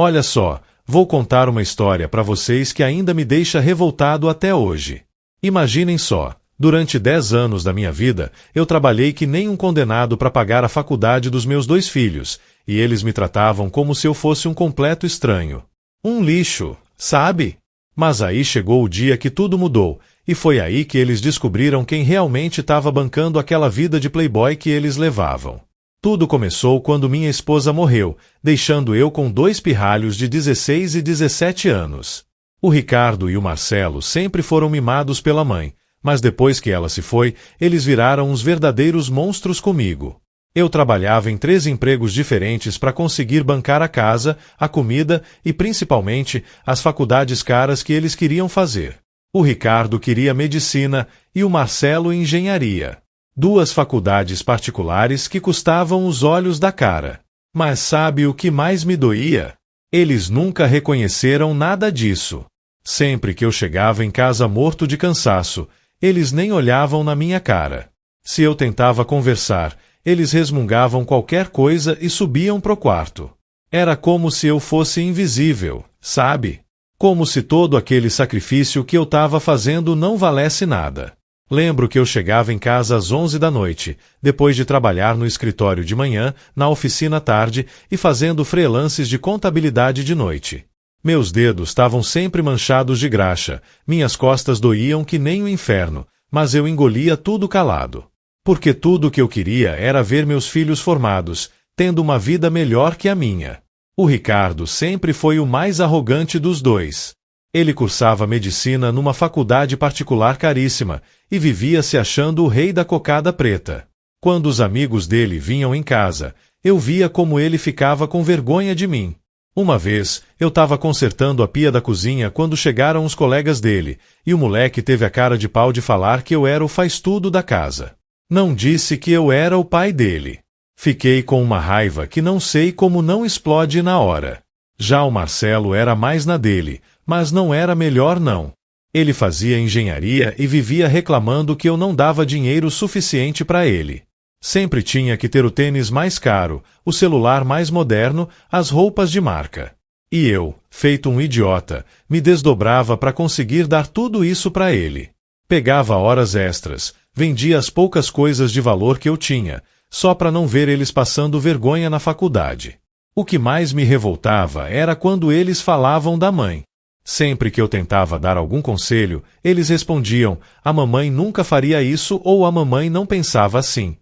Olha só, vou contar uma história para vocês que ainda me deixa revoltado até hoje. Imaginem só, durante 10 anos da minha vida, eu trabalhei que nem um condenado para pagar a faculdade dos meus 2 filhos, e eles me tratavam como se eu fosse um completo estranho. Um lixo, sabe? Mas aí chegou o dia que tudo mudou, e foi aí que eles descobriram quem realmente estava bancando aquela vida de playboy que eles levavam. Tudo começou quando minha esposa morreu, deixando eu com 2 pirralhos de 16 e 17 anos. O Ricardo e o Marcelo sempre foram mimados pela mãe, mas depois que ela se foi, eles viraram uns verdadeiros monstros comigo. Eu trabalhava em 3 empregos diferentes para conseguir bancar a casa, a comida e, principalmente, as faculdades caras que eles queriam fazer. O Ricardo queria medicina e o Marcelo engenharia. 2 faculdades particulares que custavam os olhos da cara. Mas sabe o que mais me doía? Eles nunca reconheceram nada disso. Sempre que eu chegava em casa morto de cansaço, eles nem olhavam na minha cara. Se eu tentava conversar, eles resmungavam qualquer coisa e subiam pro quarto. Era como se eu fosse invisível, sabe? Como se todo aquele sacrifício que eu estava fazendo não valesse nada. Lembro que eu chegava em casa às 11 da noite, depois de trabalhar no escritório de manhã, na oficina à tarde e fazendo freelances de contabilidade de noite. Meus dedos estavam sempre manchados de graxa, minhas costas doíam que nem o inferno, mas eu engolia tudo calado. Porque tudo o que eu queria era ver meus filhos formados, tendo uma vida melhor que a minha. O Ricardo sempre foi o mais arrogante dos 2. Ele cursava medicina numa faculdade particular caríssima e vivia se achando o rei da cocada preta. Quando os amigos dele vinham em casa, eu via como ele ficava com vergonha de mim. Uma vez, eu estava consertando a pia da cozinha quando chegaram os colegas dele, e o moleque teve a cara de pau de falar que eu era o faz-tudo da casa. Não disse que eu era o pai dele. Fiquei com uma raiva que não sei como não explode na hora. Já o Marcelo era mais na dele, mas não era melhor não. Ele fazia engenharia e vivia reclamando que eu não dava dinheiro suficiente para ele. Sempre tinha que ter o tênis mais caro, o celular mais moderno, as roupas de marca. E eu, feito um idiota, me desdobrava para conseguir dar tudo isso para ele. Pegava horas extras, vendia as poucas coisas de valor que eu tinha, só para não ver eles passando vergonha na faculdade. O que mais me revoltava era quando eles falavam da mãe. Sempre que eu tentava dar algum conselho, eles respondiam: a mamãe nunca faria isso ou a mamãe não pensava assim.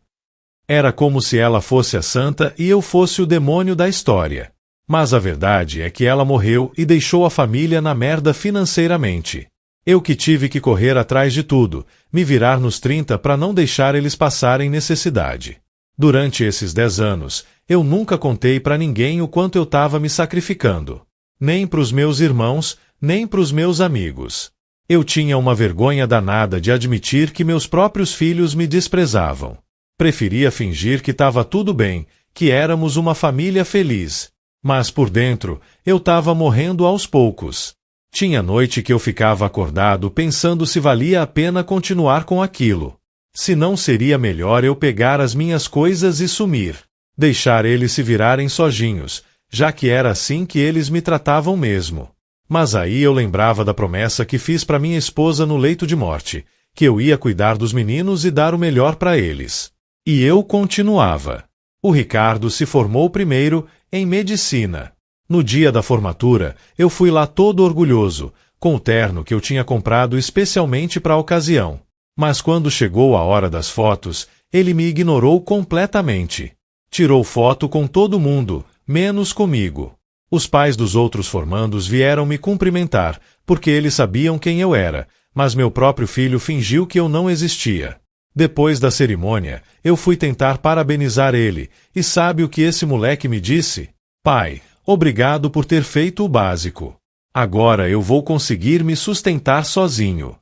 Era como se ela fosse a santa e eu fosse o demônio da história. Mas a verdade é que ela morreu e deixou a família na merda financeiramente. Eu que tive que correr atrás de tudo, me virar nos 30 para não deixar eles passarem necessidade. Durante esses 10 anos, eu nunca contei para ninguém o quanto eu estava me sacrificando. Nem para os meus irmãos, nem para os meus amigos. Eu tinha uma vergonha danada de admitir que meus próprios filhos me desprezavam. Preferia fingir que estava tudo bem, que éramos uma família feliz. Mas por dentro, eu estava morrendo aos poucos. Tinha noite que eu ficava acordado pensando se valia a pena continuar com aquilo. Se não seria melhor eu pegar as minhas coisas e sumir. Deixar eles se virarem sozinhos, já que era assim que eles me tratavam mesmo. Mas aí eu lembrava da promessa que fiz para minha esposa no leito de morte, que eu ia cuidar dos meninos e dar o melhor para eles. E eu continuava. O Ricardo se formou primeiro em medicina. No dia da formatura, eu fui lá todo orgulhoso, com o terno que eu tinha comprado especialmente para a ocasião. Mas quando chegou a hora das fotos, ele me ignorou completamente. Tirou foto com todo mundo, menos comigo. Os pais dos outros formandos vieram me cumprimentar, porque eles sabiam quem eu era, mas meu próprio filho fingiu que eu não existia. Depois da cerimônia, eu fui tentar parabenizar ele, e sabe o que esse moleque me disse? Pai, obrigado por ter feito o básico. Agora eu vou conseguir me sustentar sozinho.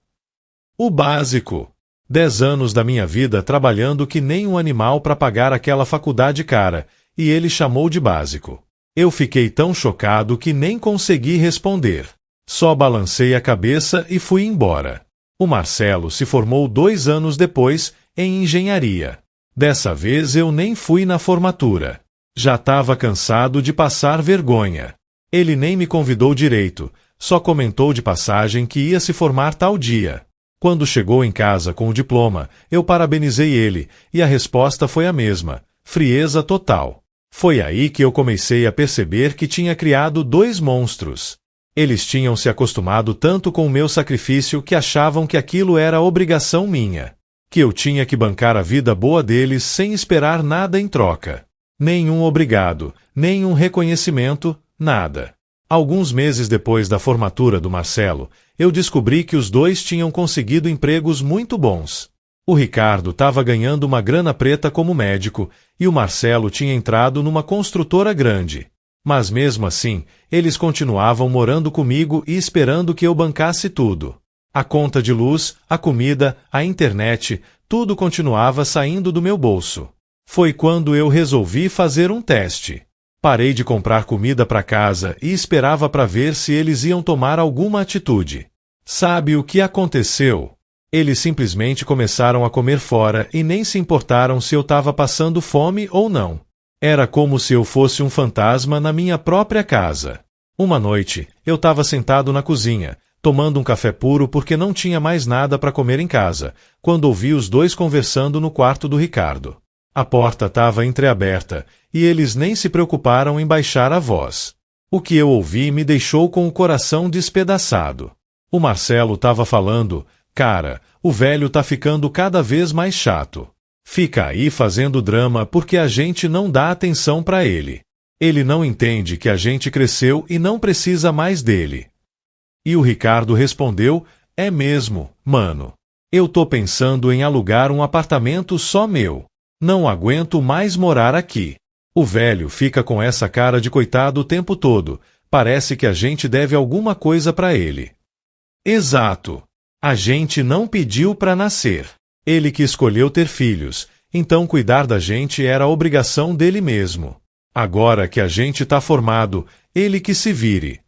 O básico. 10 anos da minha vida trabalhando que nem um animal para pagar aquela faculdade cara, e ele chamou de básico. Eu fiquei tão chocado que nem consegui responder. Só balancei a cabeça e fui embora. O Marcelo se formou 2 anos depois, em engenharia. Dessa vez eu nem fui na formatura. Já estava cansado de passar vergonha. Ele nem me convidou direito, só comentou de passagem que ia se formar tal dia. Quando chegou em casa com o diploma, eu parabenizei ele, e a resposta foi a mesma: frieza total. Foi aí que eu comecei a perceber que tinha criado dois monstros. Eles tinham se acostumado tanto com o meu sacrifício que achavam que aquilo era obrigação minha, que eu tinha que bancar a vida boa deles sem esperar nada em troca. Nenhum obrigado, nenhum reconhecimento, nada. Alguns meses depois da formatura do Marcelo, eu descobri que os dois tinham conseguido empregos muito bons. O Ricardo estava ganhando uma grana preta como médico e o Marcelo tinha entrado numa construtora grande. Mas mesmo assim, eles continuavam morando comigo e esperando que eu bancasse tudo. A conta de luz, a comida, a internet, tudo continuava saindo do meu bolso. Foi quando eu resolvi fazer um teste. Parei de comprar comida para casa e esperava para ver se eles iam tomar alguma atitude. Sabe o que aconteceu? Eles simplesmente começaram a comer fora e nem se importaram se eu estava passando fome ou não. Era como se eu fosse um fantasma na minha própria casa. Uma noite, eu estava sentado na cozinha, tomando um café puro porque não tinha mais nada para comer em casa, quando ouvi os dois conversando no quarto do Ricardo. A porta estava entreaberta e eles nem se preocuparam em baixar a voz. O que eu ouvi me deixou com o coração despedaçado. O Marcelo estava falando: cara, o velho tá ficando cada vez mais chato. Fica aí fazendo drama porque a gente não dá atenção para ele. Ele não entende que a gente cresceu e não precisa mais dele. E o Ricardo respondeu: é mesmo, mano. Eu tô pensando em alugar um apartamento só meu. Não aguento mais morar aqui. O velho fica com essa cara de coitado o tempo todo. Parece que a gente deve alguma coisa para ele. Exato. A gente não pediu para nascer. Ele que escolheu ter filhos, então cuidar da gente era obrigação dele mesmo. Agora que a gente tá formado, ele que se vire.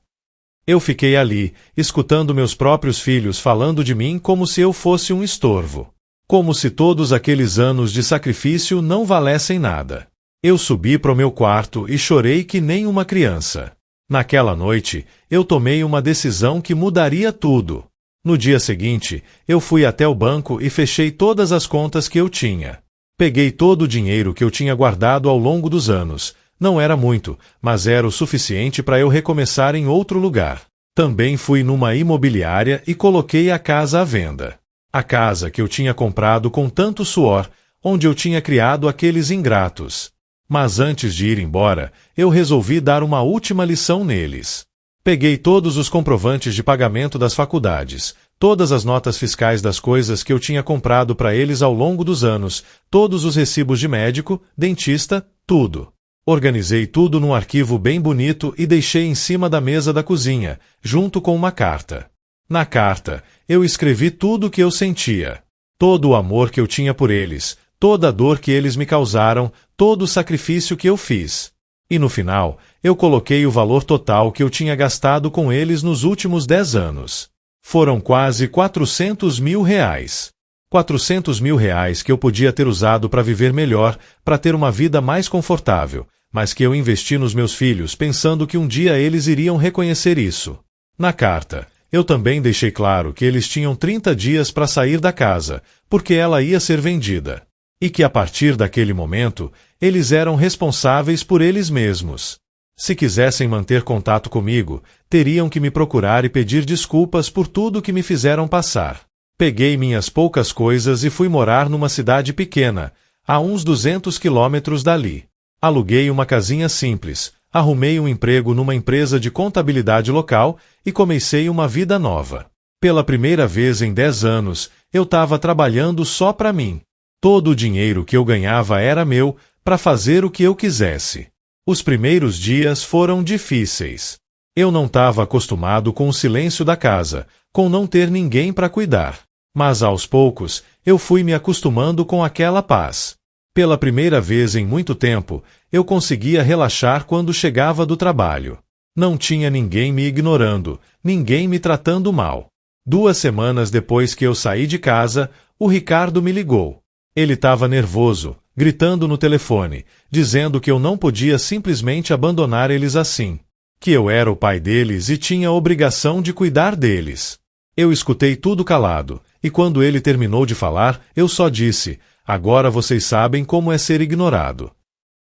Eu fiquei ali, escutando meus próprios filhos falando de mim como se eu fosse um estorvo. Como se todos aqueles anos de sacrifício não valessem nada. Eu subi pro meu quarto e chorei que nem uma criança. Naquela noite, eu tomei uma decisão que mudaria tudo. No dia seguinte, eu fui até o banco e fechei todas as contas que eu tinha. Peguei todo o dinheiro que eu tinha guardado ao longo dos anos. Não era muito, mas era o suficiente para eu recomeçar em outro lugar. Também fui numa imobiliária e coloquei a casa à venda. A casa que eu tinha comprado com tanto suor, onde eu tinha criado aqueles ingratos. Mas antes de ir embora, eu resolvi dar uma última lição neles. Peguei todos os comprovantes de pagamento das faculdades, todas as notas fiscais das coisas que eu tinha comprado para eles ao longo dos anos, todos os recibos de médico, dentista, tudo. Organizei tudo num arquivo bem bonito e deixei em cima da mesa da cozinha, junto com uma carta. Na carta, eu escrevi tudo o que eu sentia. Todo o amor que eu tinha por eles, toda a dor que eles me causaram, todo o sacrifício que eu fiz. E no final, eu coloquei o valor total que eu tinha gastado com eles nos últimos 10 anos. Foram quase 400 mil reais. 400 mil reais que eu podia ter usado para viver melhor, para ter uma vida mais confortável, mas que eu investi nos meus filhos pensando que um dia eles iriam reconhecer isso. Na carta, eu também deixei claro que eles tinham 30 dias para sair da casa, porque ela ia ser vendida. E que a partir daquele momento, eles eram responsáveis por eles mesmos. Se quisessem manter contato comigo, teriam que me procurar e pedir desculpas por tudo que me fizeram passar. Peguei minhas poucas coisas e fui morar numa cidade pequena, a uns 200 quilômetros dali. Aluguei uma casinha simples, arrumei um emprego numa empresa de contabilidade local e comecei uma vida nova. Pela primeira vez em 10 anos, eu estava trabalhando só para mim. Todo o dinheiro que eu ganhava era meu, para fazer o que eu quisesse. Os primeiros dias foram difíceis. Eu não estava acostumado com o silêncio da casa, com não ter ninguém para cuidar. Mas aos poucos, eu fui me acostumando com aquela paz. Pela primeira vez em muito tempo, eu conseguia relaxar quando chegava do trabalho. Não tinha ninguém me ignorando, ninguém me tratando mal. 2 semanas depois que eu saí de casa, o Ricardo me ligou. Ele estava nervoso, gritando no telefone, dizendo que eu não podia simplesmente abandonar eles assim. que eu era o pai deles e tinha a obrigação de cuidar deles. Eu escutei tudo calado, e quando ele terminou de falar, eu só disse: agora vocês sabem como é ser ignorado.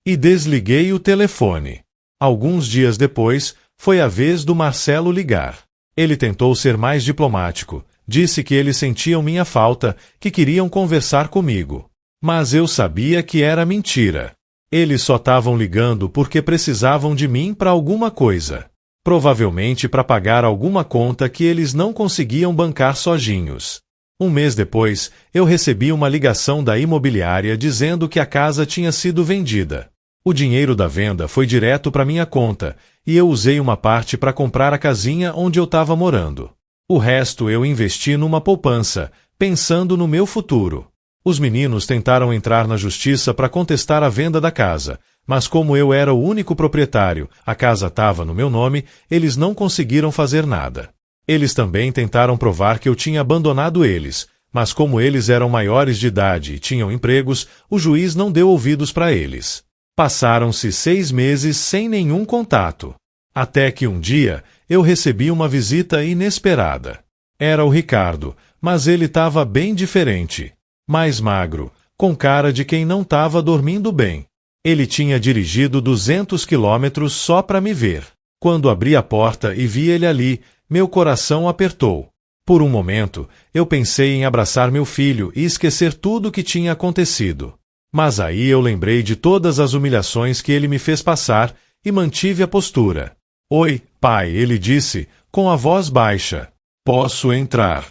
E desliguei o telefone. Alguns dias depois, foi a vez do Marcelo ligar. Ele tentou ser mais diplomático, disse que eles sentiam minha falta, que queriam conversar comigo. Mas eu sabia que era mentira. Eles só estavam ligando porque precisavam de mim para alguma coisa. Provavelmente para pagar alguma conta que eles não conseguiam bancar sozinhos. Um mês depois, eu recebi uma ligação da imobiliária dizendo que a casa tinha sido vendida. O dinheiro da venda foi direto para minha conta, e eu usei uma parte para comprar a casinha onde eu estava morando. O resto eu investi numa poupança, pensando no meu futuro. Os meninos tentaram entrar na justiça para contestar a venda da casa, mas como eu era o único proprietário, a casa estava no meu nome, eles não conseguiram fazer nada. Eles também tentaram provar que eu tinha abandonado eles, mas como eles eram maiores de idade e tinham empregos, o juiz não deu ouvidos para eles. Passaram-se 6 meses sem nenhum contato. Até que um dia, eu recebi uma visita inesperada. Era o Ricardo, mas ele estava bem diferente. Mais magro, com cara de quem não estava dormindo bem. Ele tinha dirigido 200 quilômetros só para me ver. Quando abri a porta e vi ele ali, meu coração apertou. Por um momento, eu pensei em abraçar meu filho e esquecer tudo o que tinha acontecido. Mas aí eu lembrei de todas as humilhações que ele me fez passar e mantive a postura. Oi, pai, ele disse, com a voz baixa. Posso entrar?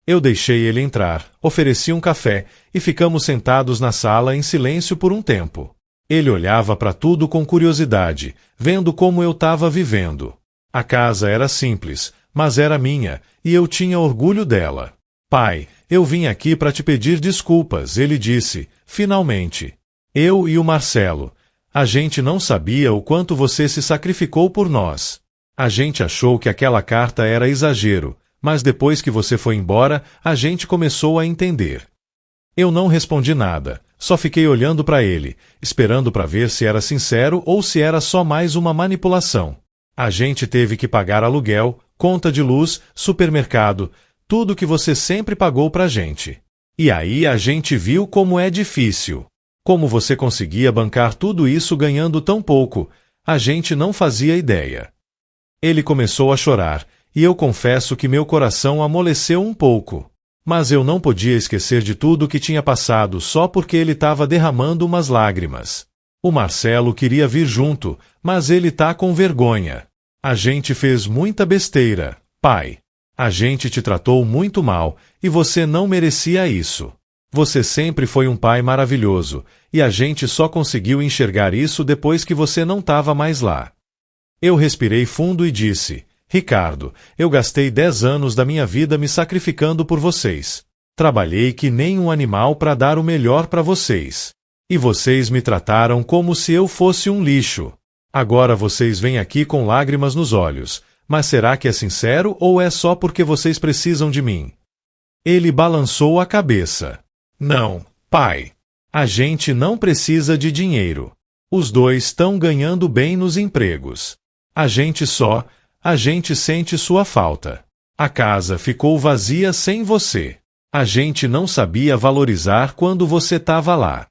Eu deixei ele entrar, ofereci um café e ficamos sentados na sala em silêncio por um tempo. Ele olhava para tudo com curiosidade, vendo como eu estava vivendo. A casa era simples, mas era minha, e eu tinha orgulho dela. Pai, eu vim aqui para te pedir desculpas, ele disse, finalmente. Eu e o Marcelo. A gente não sabia o quanto você se sacrificou por nós. A gente achou que aquela carta era exagero, mas depois que você foi embora, a gente começou a entender. Eu não respondi nada, só fiquei olhando para ele, esperando para ver se era sincero ou se era só mais uma manipulação. A gente teve que pagar aluguel, conta de luz, supermercado, tudo que você sempre pagou pra gente. E aí a gente viu como é difícil. Como você conseguia bancar tudo isso ganhando tão pouco, a gente não fazia ideia. Ele começou a chorar, e eu confesso que meu coração amoleceu um pouco. Mas eu não podia esquecer de tudo que tinha passado só porque ele estava derramando umas lágrimas. O Marcelo queria vir junto, mas ele tá com vergonha. A gente fez muita besteira, pai. A gente te tratou muito mal, e você não merecia isso. Você sempre foi um pai maravilhoso, e a gente só conseguiu enxergar isso depois que você não estava mais lá. Eu respirei fundo e disse: Ricardo, eu gastei 10 anos da minha vida me sacrificando por vocês. Trabalhei que nem um animal para dar o melhor para vocês. E vocês me trataram como se eu fosse um lixo. Agora vocês vêm aqui com lágrimas nos olhos, mas será que é sincero ou é só porque vocês precisam de mim? Ele balançou a cabeça. Não, pai. A gente não precisa de dinheiro. Os dois estão ganhando bem nos empregos. A gente sente sua falta. A casa ficou vazia sem você. A gente não sabia valorizar quando você estava lá.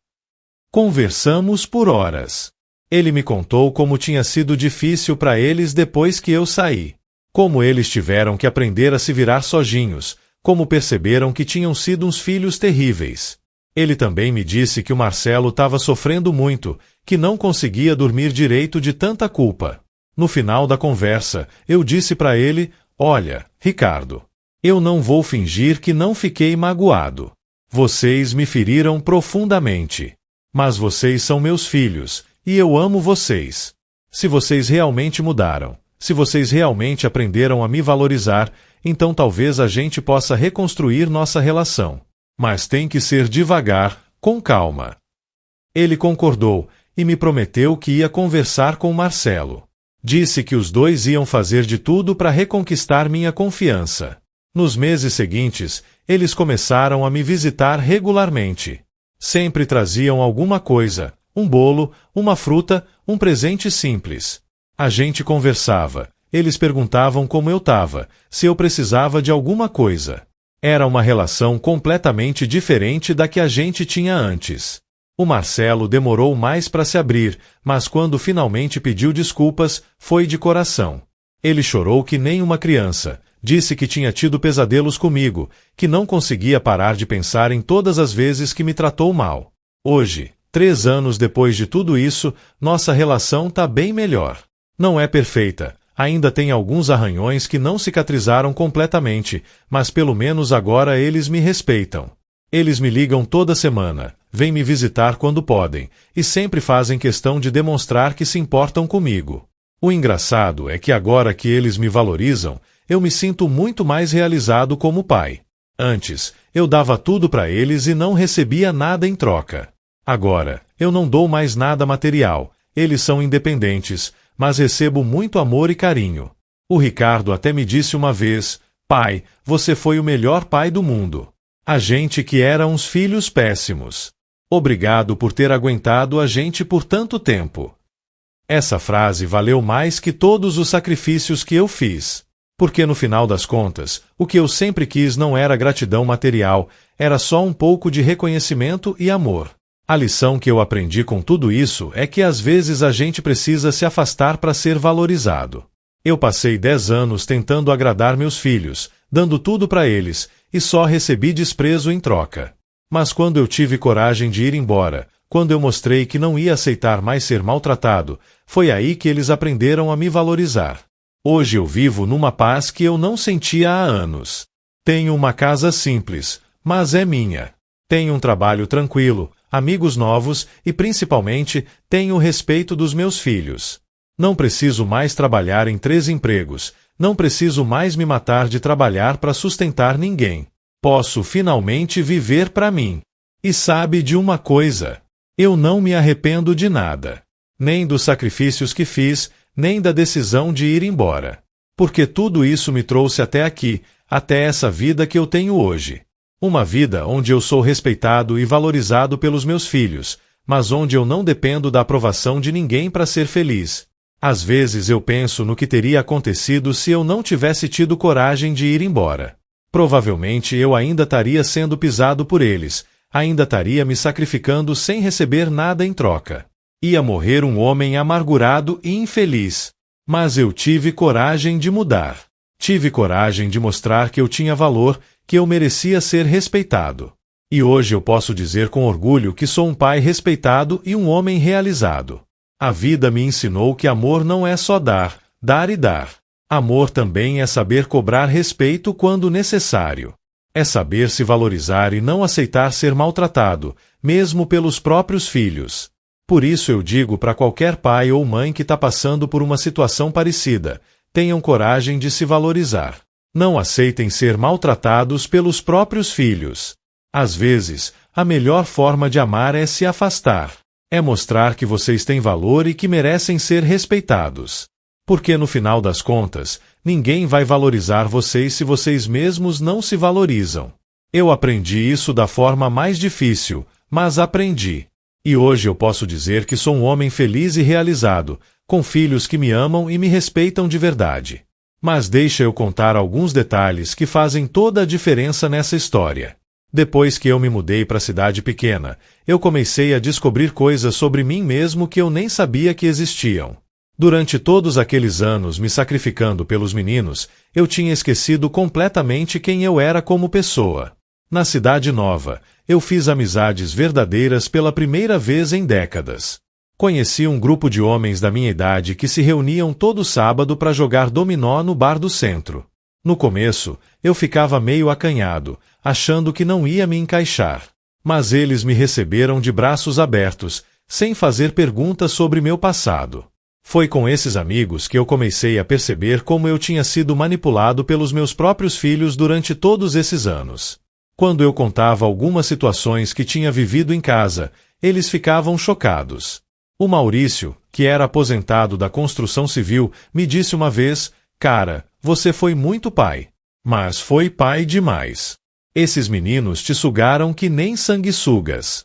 Conversamos por horas. Ele me contou como tinha sido difícil para eles depois que eu saí. Como eles tiveram que aprender a se virar sozinhos, como perceberam que tinham sido uns filhos terríveis. Ele também me disse que o Marcelo estava sofrendo muito, que não conseguia dormir direito de tanta culpa. No final da conversa, eu disse para ele: olha, Ricardo, eu não vou fingir que não fiquei magoado. Vocês me feriram profundamente. Mas vocês são meus filhos, e eu amo vocês. Se vocês realmente mudaram, se vocês realmente aprenderam a me valorizar, então talvez a gente possa reconstruir nossa relação. Mas tem que ser devagar, com calma. Ele concordou, e me prometeu que ia conversar com Marcelo. Disse que os dois iam fazer de tudo para reconquistar minha confiança. Nos meses seguintes, eles começaram a me visitar regularmente. Sempre traziam alguma coisa, um bolo, uma fruta, um presente simples. A gente conversava, eles perguntavam como eu estava, se eu precisava de alguma coisa. Era uma relação completamente diferente da que a gente tinha antes. O Marcelo demorou mais para se abrir, mas quando finalmente pediu desculpas, foi de coração. Ele chorou que nem uma criança, disse que tinha tido pesadelos comigo, que não conseguia parar de pensar em todas as vezes que me tratou mal. Hoje, 3 anos depois de tudo isso, nossa relação tá bem melhor. Não é perfeita, ainda tem alguns arranhões que não cicatrizaram completamente, mas pelo menos agora eles me respeitam. Eles me ligam toda semana, vêm me visitar quando podem, e sempre fazem questão de demonstrar que se importam comigo. O engraçado é que agora que eles me valorizam, eu me sinto muito mais realizado como pai. Antes, eu dava tudo para eles e não recebia nada em troca. Agora, eu não dou mais nada material, eles são independentes, mas recebo muito amor e carinho. O Ricardo até me disse uma vez: pai, você foi o melhor pai do mundo. A gente que era uns filhos péssimos. Obrigado por ter aguentado a gente por tanto tempo. Essa frase valeu mais que todos os sacrifícios que eu fiz. Porque no final das contas, o que eu sempre quis não era gratidão material, era só um pouco de reconhecimento e amor. A lição que eu aprendi com tudo isso é que às vezes a gente precisa se afastar para ser valorizado. Eu passei 10 anos tentando agradar meus filhos, dando tudo para eles, e só recebi desprezo em troca. Mas quando eu tive coragem de ir embora, quando eu mostrei que não ia aceitar mais ser maltratado, foi aí que eles aprenderam a me valorizar. Hoje eu vivo numa paz que eu não sentia há anos. Tenho uma casa simples, mas é minha. Tenho um trabalho tranquilo, amigos novos e, principalmente, tenho o respeito dos meus filhos. Não preciso mais trabalhar em 3 empregos, não preciso mais me matar de trabalhar para sustentar ninguém. Posso finalmente viver para mim. E sabe de uma coisa? Eu não me arrependo de nada. Nem dos sacrifícios que fiz, nem da decisão de ir embora. Porque tudo isso me trouxe até aqui, até essa vida que eu tenho hoje. Uma vida onde eu sou respeitado e valorizado pelos meus filhos, mas onde eu não dependo da aprovação de ninguém para ser feliz. Às vezes eu penso no que teria acontecido se eu não tivesse tido coragem de ir embora. Provavelmente eu ainda estaria sendo pisado por eles, ainda estaria me sacrificando sem receber nada em troca. Ia morrer um homem amargurado e infeliz. Mas eu tive coragem de mudar. Tive coragem de mostrar que eu tinha valor, que eu merecia ser respeitado. E hoje eu posso dizer com orgulho que sou um pai respeitado e um homem realizado. A vida me ensinou que amor não é só dar, dar e dar. Amor também é saber cobrar respeito quando necessário. É saber se valorizar e não aceitar ser maltratado, mesmo pelos próprios filhos. Por isso eu digo para qualquer pai ou mãe que está passando por uma situação parecida: tenham coragem de se valorizar. Não aceitem ser maltratados pelos próprios filhos. Às vezes, a melhor forma de amar é se afastar. É mostrar que vocês têm valor e que merecem ser respeitados. Porque no final das contas, ninguém vai valorizar vocês se vocês mesmos não se valorizam. Eu aprendi isso da forma mais difícil, mas aprendi. E hoje eu posso dizer que sou um homem feliz e realizado, com filhos que me amam e me respeitam de verdade. Mas deixa eu contar alguns detalhes que fazem toda a diferença nessa história. Depois que eu me mudei para a cidade pequena, eu comecei a descobrir coisas sobre mim mesmo que eu nem sabia que existiam. Durante todos aqueles anos me sacrificando pelos meninos, eu tinha esquecido completamente quem eu era como pessoa. Na cidade nova, eu fiz amizades verdadeiras pela primeira vez em décadas. Conheci um grupo de homens da minha idade que se reuniam todo sábado para jogar dominó no bar do centro. No começo, eu ficava meio acanhado, achando que não ia me encaixar. Mas eles me receberam de braços abertos, sem fazer perguntas sobre meu passado. Foi com esses amigos que eu comecei a perceber como eu tinha sido manipulado pelos meus próprios filhos durante todos esses anos. Quando eu contava algumas situações que tinha vivido em casa, eles ficavam chocados. O Maurício, que era aposentado da construção civil, me disse uma vez: "Cara, você foi muito pai. Mas foi pai demais. Esses meninos te sugaram que nem sanguessugas."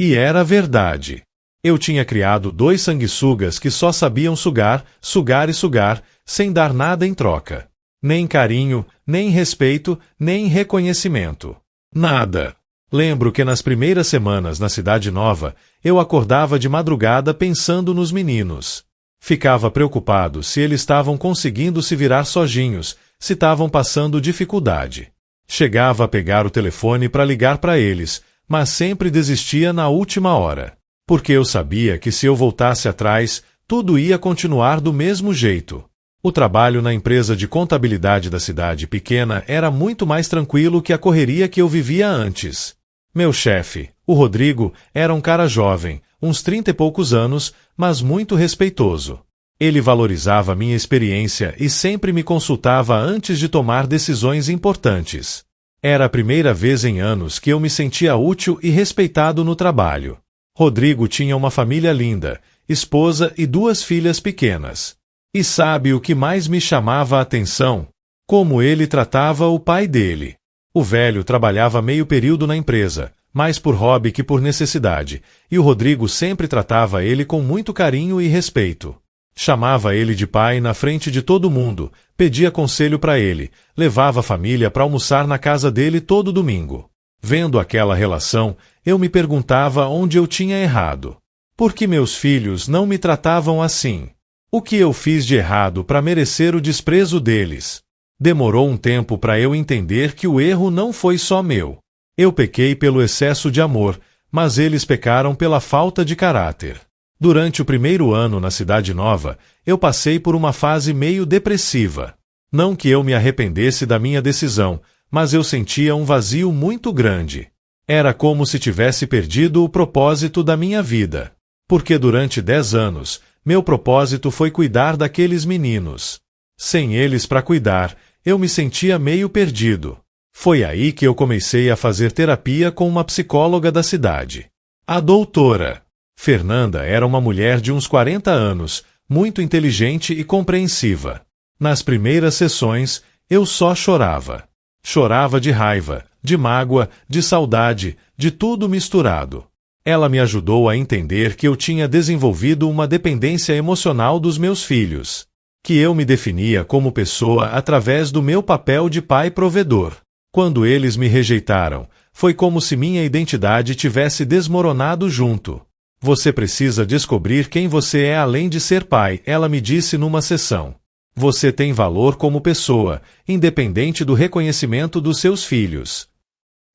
E era verdade. Eu tinha criado 2 sanguessugas que só sabiam sugar, sugar e sugar, sem dar nada em troca. Nem carinho, nem respeito, nem reconhecimento. Nada. Lembro que nas primeiras semanas na Cidade Nova, eu acordava de madrugada pensando nos meninos. Ficava preocupado se eles estavam conseguindo se virar sozinhos, se estavam passando dificuldade. Chegava a pegar o telefone para ligar para eles, mas sempre desistia na última hora. Porque eu sabia que se eu voltasse atrás, tudo ia continuar do mesmo jeito. O trabalho na empresa de contabilidade da cidade pequena era muito mais tranquilo que a correria que eu vivia antes. Meu chefe, o Rodrigo, era um cara jovem, uns 30 e poucos anos, mas muito respeitoso. Ele valorizava minha experiência e sempre me consultava antes de tomar decisões importantes. Era a primeira vez em anos que eu me sentia útil e respeitado no trabalho. Rodrigo tinha uma família linda, esposa e 2 filhas pequenas. E sabe o que mais me chamava a atenção? Como ele tratava o pai dele. O velho trabalhava meio período na empresa, mais por hobby que por necessidade, e o Rodrigo sempre tratava ele com muito carinho e respeito. Chamava ele de pai na frente de todo mundo, pedia conselho para ele, levava a família para almoçar na casa dele todo domingo. Vendo aquela relação, eu me perguntava onde eu tinha errado. Por que meus filhos não me tratavam assim? O que eu fiz de errado para merecer o desprezo deles? Demorou um tempo para eu entender que o erro não foi só meu. Eu pequei pelo excesso de amor, mas eles pecaram pela falta de caráter. Durante o primeiro ano na Cidade Nova, eu passei por uma fase meio depressiva. Não que eu me arrependesse da minha decisão, mas eu sentia um vazio muito grande. Era como se tivesse perdido o propósito da minha vida. Porque durante 10 anos, meu propósito foi cuidar daqueles meninos. Sem eles para cuidar, eu me sentia meio perdido. Foi aí que eu comecei a fazer terapia com uma psicóloga da cidade. A doutora Fernanda era uma mulher de uns 40 anos, muito inteligente e compreensiva. Nas primeiras sessões, eu só chorava. Chorava de raiva, de mágoa, de saudade, de tudo misturado. Ela me ajudou a entender que eu tinha desenvolvido uma dependência emocional dos meus filhos. Que eu me definia como pessoa através do meu papel de pai provedor. Quando eles me rejeitaram, foi como se minha identidade tivesse desmoronado junto. Você precisa descobrir quem você é além de ser pai, ela me disse numa sessão. Você tem valor como pessoa, independente do reconhecimento dos seus filhos.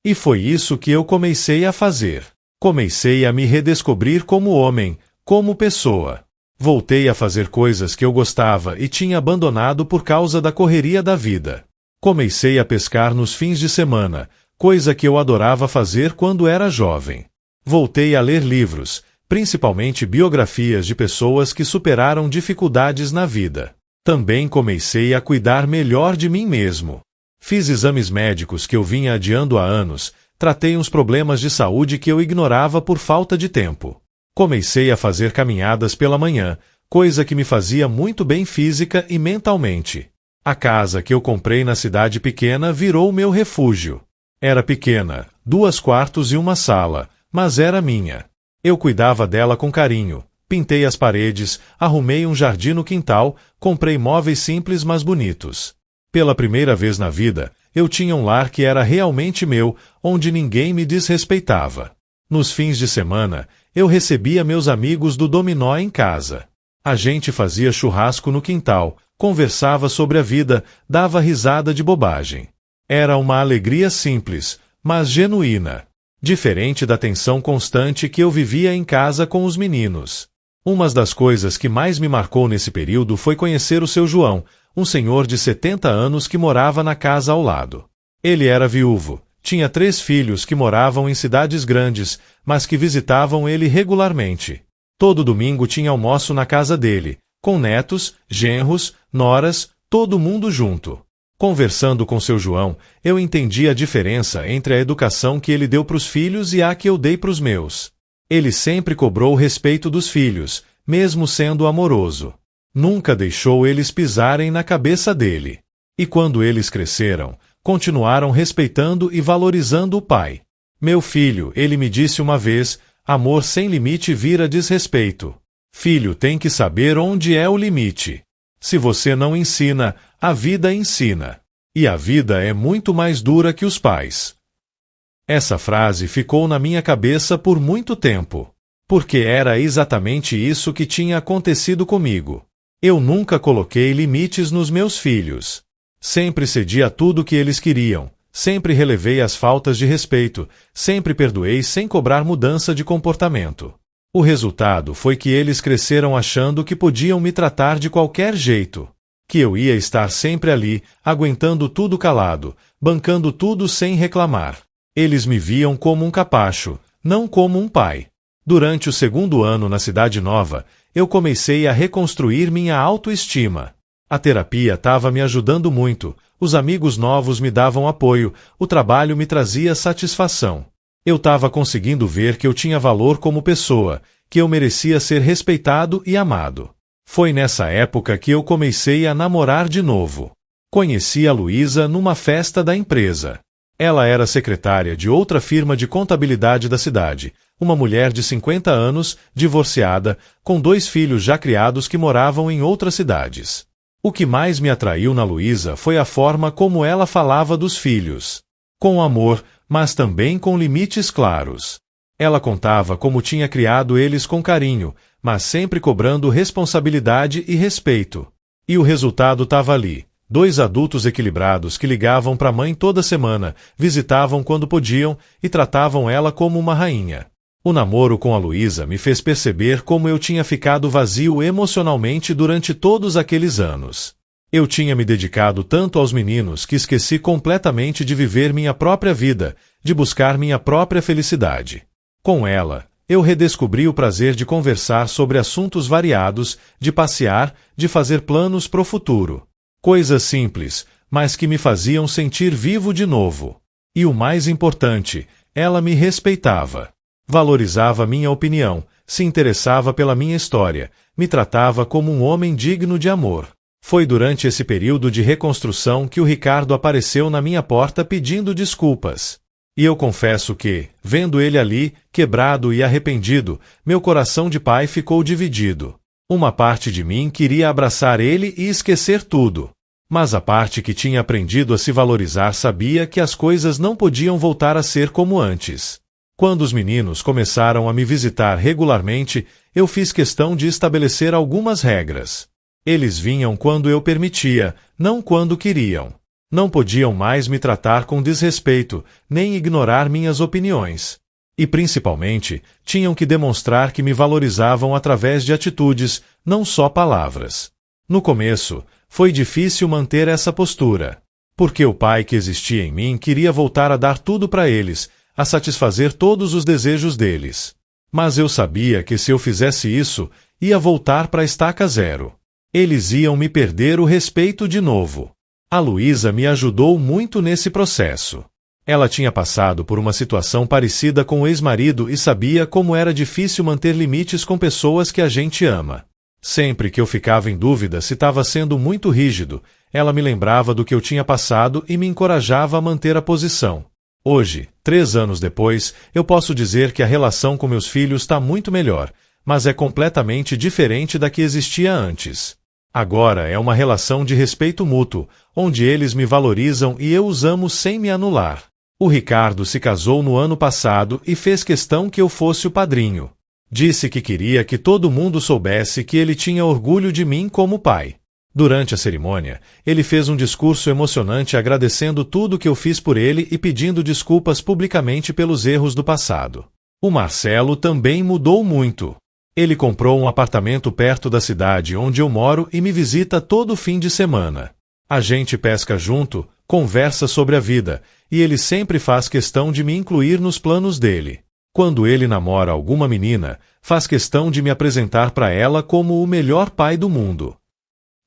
E foi isso que eu comecei a fazer. Comecei a me redescobrir como homem, como pessoa. Voltei a fazer coisas que eu gostava e tinha abandonado por causa da correria da vida. Comecei a pescar nos fins de semana, coisa que eu adorava fazer quando era jovem. Voltei a ler livros, principalmente biografias de pessoas que superaram dificuldades na vida. Também comecei a cuidar melhor de mim mesmo. Fiz exames médicos que eu vinha adiando há anos, tratei uns problemas de saúde que eu ignorava por falta de tempo. Comecei a fazer caminhadas pela manhã, coisa que me fazia muito bem física e mentalmente. A casa que eu comprei na cidade pequena virou meu refúgio. Era pequena, 2 quartos e uma sala, mas era minha. Eu cuidava dela com carinho, pintei as paredes, arrumei um jardim no quintal, comprei móveis simples mas bonitos. Pela primeira vez na vida, eu tinha um lar que era realmente meu, onde ninguém me desrespeitava. Nos fins de semana, eu recebia meus amigos do dominó em casa. A gente fazia churrasco no quintal, conversava sobre a vida, dava risada de bobagem. Era uma alegria simples, mas genuína. Diferente da tensão constante que eu vivia em casa com os meninos. Uma das coisas que mais me marcou nesse período foi conhecer o seu João, um senhor de 70 anos que morava na casa ao lado. Ele era viúvo, tinha 3 filhos que moravam em cidades grandes, mas que visitavam ele regularmente. Todo domingo tinha almoço na casa dele, com netos, genros, noras, todo mundo junto. Conversando com seu João, eu entendi a diferença entre a educação que ele deu para os filhos e a que eu dei para os meus. Ele sempre cobrou o respeito dos filhos, mesmo sendo amoroso. Nunca deixou eles pisarem na cabeça dele. E quando eles cresceram, continuaram respeitando e valorizando o pai. Meu filho, ele me disse uma vez, Amor sem limite vira desrespeito. Filho tem que saber onde é o limite. Se você não ensina, a vida ensina. E a vida é muito mais dura que os pais. Essa frase ficou na minha cabeça por muito tempo. Porque era exatamente isso que tinha acontecido comigo. Eu nunca coloquei limites nos meus filhos. Sempre cedi a tudo que eles queriam. Sempre relevei as faltas de respeito. Sempre perdoei sem cobrar mudança de comportamento. O resultado foi que eles cresceram achando que podiam me tratar de qualquer jeito. Que eu ia estar sempre ali, aguentando tudo calado, bancando tudo sem reclamar. Eles me viam como um capacho, não como um pai. Durante o segundo ano na cidade nova, eu comecei a reconstruir minha autoestima. A terapia estava me ajudando muito, os amigos novos me davam apoio, o trabalho me trazia satisfação. Eu estava conseguindo ver que eu tinha valor como pessoa, que eu merecia ser respeitado e amado. Foi nessa época que eu comecei a namorar de novo. Conheci a Luísa numa festa da empresa. Ela era secretária de outra firma de contabilidade da cidade, uma mulher de 50 anos, divorciada, com 2 filhos já criados que moravam em outras cidades. O que mais me atraiu na Luísa foi a forma como ela falava dos filhos. Com amor, mas também com limites claros. Ela contava como tinha criado eles com carinho, mas sempre cobrando responsabilidade e respeito. E o resultado estava ali. 2 adultos equilibrados que ligavam para a mãe toda semana, visitavam quando podiam e tratavam ela como uma rainha. O namoro com a Luísa me fez perceber como eu tinha ficado vazio emocionalmente durante todos aqueles anos. Eu tinha me dedicado tanto aos meninos que esqueci completamente de viver minha própria vida, de buscar minha própria felicidade. Com ela, eu redescobri o prazer de conversar sobre assuntos variados, de passear, de fazer planos pro futuro. Coisas simples, mas que me faziam sentir vivo de novo. E o mais importante, ela me respeitava. Valorizava minha opinião, se interessava pela minha história, me tratava como um homem digno de amor. Foi durante esse período de reconstrução que o Ricardo apareceu na minha porta pedindo desculpas. E eu confesso que, vendo ele ali, quebrado e arrependido, meu coração de pai ficou dividido. Uma parte de mim queria abraçar ele e esquecer tudo. Mas a parte que tinha aprendido a se valorizar sabia que as coisas não podiam voltar a ser como antes. Quando os meninos começaram a me visitar regularmente, eu fiz questão de estabelecer algumas regras. Eles vinham quando eu permitia, não quando queriam. Não podiam mais me tratar com desrespeito, nem ignorar minhas opiniões. E, principalmente, tinham que demonstrar que me valorizavam através de atitudes, não só palavras. No começo, foi difícil manter essa postura. Porque o pai que existia em mim queria voltar a dar tudo para eles, a satisfazer todos os desejos deles. Mas eu sabia que se eu fizesse isso, ia voltar para a estaca zero. Eles iam me perder o respeito de novo. A Luísa me ajudou muito nesse processo. Ela tinha passado por uma situação parecida com o ex-marido e sabia como era difícil manter limites com pessoas que a gente ama. Sempre que eu ficava em dúvida se estava sendo muito rígido, ela me lembrava do que eu tinha passado e me encorajava a manter a posição. Hoje, 3 anos depois, eu posso dizer que a relação com meus filhos está muito melhor, mas é completamente diferente da que existia antes. Agora é uma relação de respeito mútuo, onde eles me valorizam e eu os amo sem me anular. O Ricardo se casou no ano passado e fez questão que eu fosse o padrinho. Disse que queria que todo mundo soubesse que ele tinha orgulho de mim como pai. Durante a cerimônia, ele fez um discurso emocionante agradecendo tudo que eu fiz por ele e pedindo desculpas publicamente pelos erros do passado. O Marcelo também mudou muito. Ele comprou um apartamento perto da cidade onde eu moro e me visita todo fim de semana. A gente pesca junto, conversa sobre a vida, e ele sempre faz questão de me incluir nos planos dele. Quando ele namora alguma menina, faz questão de me apresentar para ela como o melhor pai do mundo.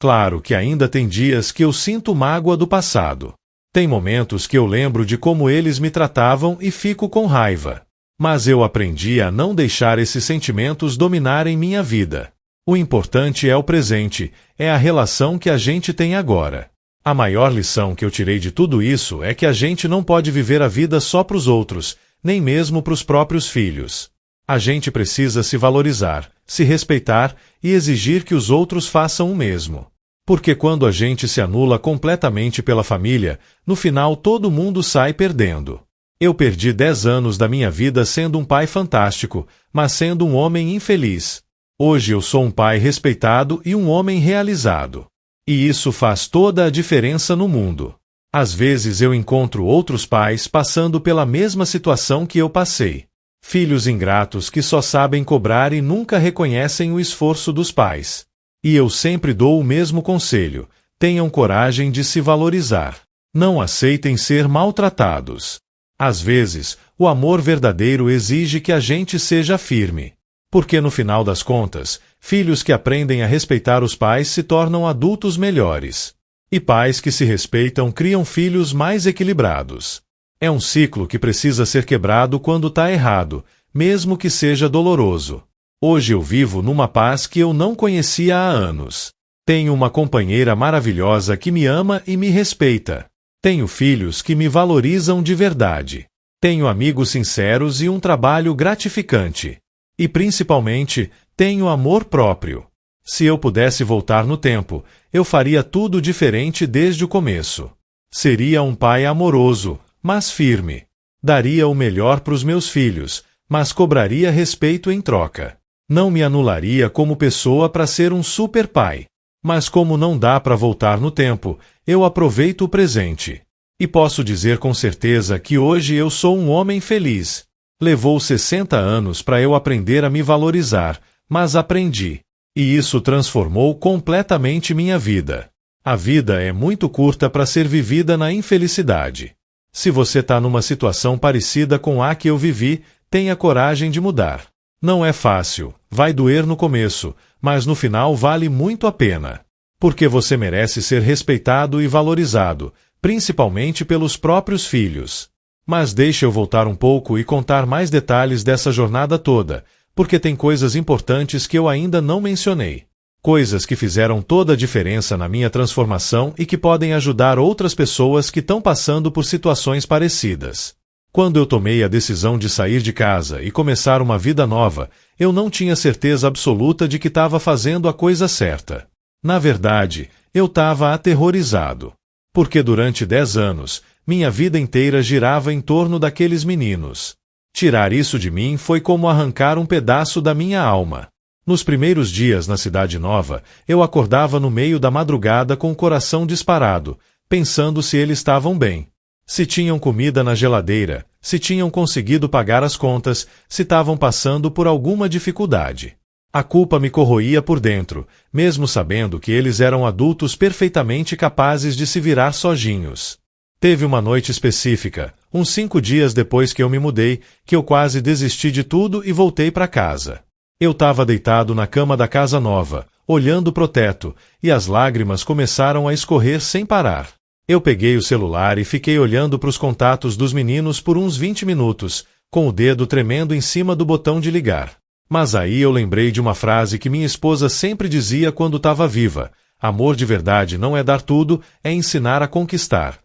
Claro que ainda tem dias que eu sinto mágoa do passado. Tem momentos que eu lembro de como eles me tratavam e fico com raiva. Mas eu aprendi a não deixar esses sentimentos dominarem minha vida. O importante é o presente, é a relação que a gente tem agora. A maior lição que eu tirei de tudo isso é que a gente não pode viver a vida só para os outros, nem mesmo para os próprios filhos. A gente precisa se valorizar, se respeitar e exigir que os outros façam o mesmo. Porque quando a gente se anula completamente pela família, no final todo mundo sai perdendo. Eu perdi 10 anos da minha vida sendo um pai fantástico, mas sendo um homem infeliz. Hoje eu sou um pai respeitado e um homem realizado. E isso faz toda a diferença no mundo. Às vezes eu encontro outros pais passando pela mesma situação que eu passei. Filhos ingratos que só sabem cobrar e nunca reconhecem o esforço dos pais. E eu sempre dou o mesmo conselho: tenham coragem de se valorizar. Não aceitem ser maltratados. Às vezes, o amor verdadeiro exige que a gente seja firme. Porque no final das contas, filhos que aprendem a respeitar os pais se tornam adultos melhores. E pais que se respeitam criam filhos mais equilibrados. É um ciclo que precisa ser quebrado quando tá errado, mesmo que seja doloroso. Hoje eu vivo numa paz que eu não conhecia há anos. Tenho uma companheira maravilhosa que me ama e me respeita. Tenho filhos que me valorizam de verdade. Tenho amigos sinceros e um trabalho gratificante. E principalmente, tenho amor próprio. Se eu pudesse voltar no tempo, eu faria tudo diferente desde o começo. Seria um pai amoroso, mas firme. Daria o melhor para os meus filhos, mas cobraria respeito em troca. Não me anularia como pessoa para ser um super pai. Mas como não dá para voltar no tempo, eu aproveito o presente. E posso dizer com certeza que hoje eu sou um homem feliz. Levou 60 anos para eu aprender a me valorizar, mas aprendi. E isso transformou completamente minha vida. A vida é muito curta para ser vivida na infelicidade. Se você está numa situação parecida com a que eu vivi, tenha coragem de mudar. Não é fácil, vai doer no começo, mas no final vale muito a pena. Porque você merece ser respeitado e valorizado, principalmente pelos próprios filhos. Mas deixe eu voltar um pouco e contar mais detalhes dessa jornada toda, porque tem coisas importantes que eu ainda não mencionei. Coisas que fizeram toda a diferença na minha transformação e que podem ajudar outras pessoas que estão passando por situações parecidas. Quando eu tomei a decisão de sair de casa e começar uma vida nova, eu não tinha certeza absoluta de que estava fazendo a coisa certa. Na verdade, eu estava aterrorizado. Porque durante 10 anos, minha vida inteira girava em torno daqueles meninos. Tirar isso de mim foi como arrancar um pedaço da minha alma. Nos primeiros dias na cidade nova, eu acordava no meio da madrugada com o coração disparado, pensando se eles estavam bem. Se tinham comida na geladeira, se tinham conseguido pagar as contas, se estavam passando por alguma dificuldade. A culpa me corroía por dentro, mesmo sabendo que eles eram adultos perfeitamente capazes de se virar sozinhos. Teve uma noite específica, uns 5 dias depois que eu me mudei, que eu quase desisti de tudo e voltei para casa. Eu estava deitado na cama da casa nova, olhando pro teto, e as lágrimas começaram a escorrer sem parar. Eu peguei o celular e fiquei olhando para os contatos dos meninos por uns 20 minutos, com o dedo tremendo em cima do botão de ligar. Mas aí eu lembrei de uma frase que minha esposa sempre dizia quando estava viva: amor de verdade não é dar tudo, é ensinar a conquistar.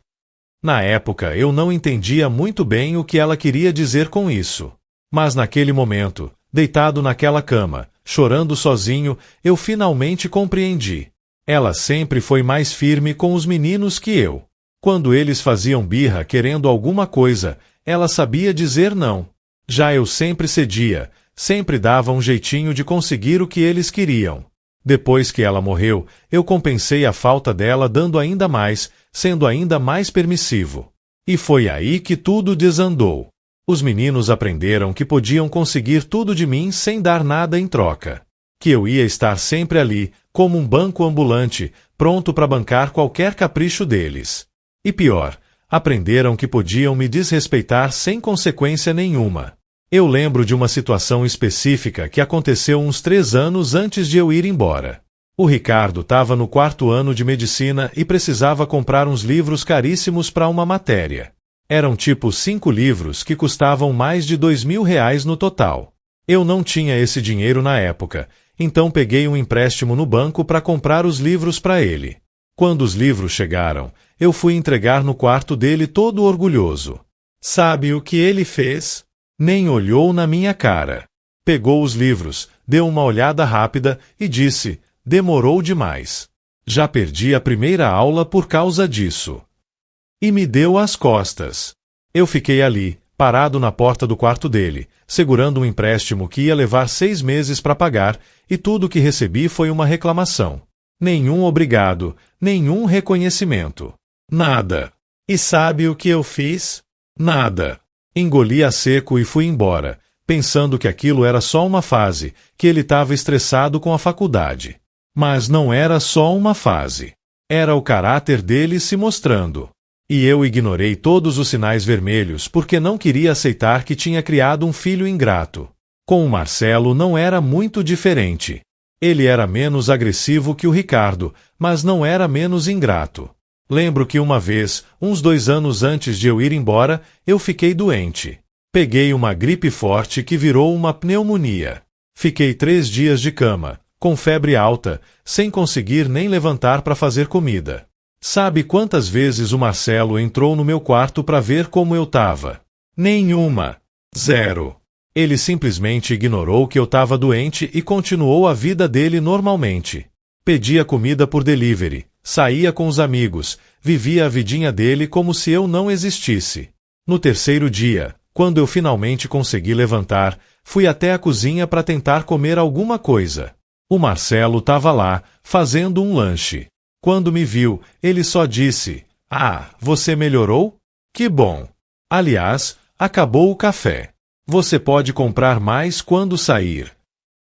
Na época eu não entendia muito bem o que ela queria dizer com isso. Mas naquele momento, deitado naquela cama, chorando sozinho, eu finalmente compreendi. Ela sempre foi mais firme com os meninos que eu. Quando eles faziam birra querendo alguma coisa, ela sabia dizer não. Já eu sempre cedia, sempre dava um jeitinho de conseguir o que eles queriam. Depois que ela morreu, eu compensei a falta dela dando ainda mais, sendo ainda mais permissivo. E foi aí que tudo desandou. Os meninos aprenderam que podiam conseguir tudo de mim sem dar nada em troca. Que eu ia estar sempre ali, como um banco ambulante, pronto para bancar qualquer capricho deles. E pior, aprenderam que podiam me desrespeitar sem consequência nenhuma. Eu lembro de uma situação específica que aconteceu uns 3 anos antes de eu ir embora. O Ricardo estava no 4º ano de medicina e precisava comprar uns livros caríssimos para uma matéria. Eram tipo 5 livros que custavam mais de R$ 2.000 no total. Eu não tinha esse dinheiro na época, então peguei um empréstimo no banco para comprar os livros para ele. Quando os livros chegaram, eu fui entregar no quarto dele todo orgulhoso. Sabe o que ele fez? Nem olhou na minha cara. Pegou os livros, deu uma olhada rápida e disse: demorou demais. Já perdi a primeira aula por causa disso. E me deu as costas. Eu fiquei ali, parado na porta do quarto dele, segurando um empréstimo que ia levar 6 meses para pagar, e tudo que recebi foi uma reclamação. Nenhum obrigado, nenhum reconhecimento. Nada. E sabe o que eu fiz? Nada. Engoli a seco e fui embora, pensando que aquilo era só uma fase, que ele estava estressado com a faculdade. Mas não era só uma fase. Era o caráter dele se mostrando. E eu ignorei todos os sinais vermelhos porque não queria aceitar que tinha criado um filho ingrato. Com o Marcelo não era muito diferente. Ele era menos agressivo que o Ricardo, mas não era menos ingrato. Lembro que uma vez, uns 2 anos antes de eu ir embora, eu fiquei doente. Peguei uma gripe forte que virou uma pneumonia. Fiquei 3 dias de cama, com febre alta, sem conseguir nem levantar para fazer comida. Sabe quantas vezes o Marcelo entrou no meu quarto para ver como eu tava? Nenhuma. 0. Ele simplesmente ignorou que eu estava doente e continuou a vida dele normalmente. Pedia comida por delivery, saía com os amigos, vivia a vidinha dele como se eu não existisse. No 3º dia, quando eu finalmente consegui levantar, fui até a cozinha para tentar comer alguma coisa. O Marcelo estava lá, fazendo um lanche. Quando me viu, ele só disse: "Ah, você melhorou? Que bom! Aliás, acabou o café. Você pode comprar mais quando sair."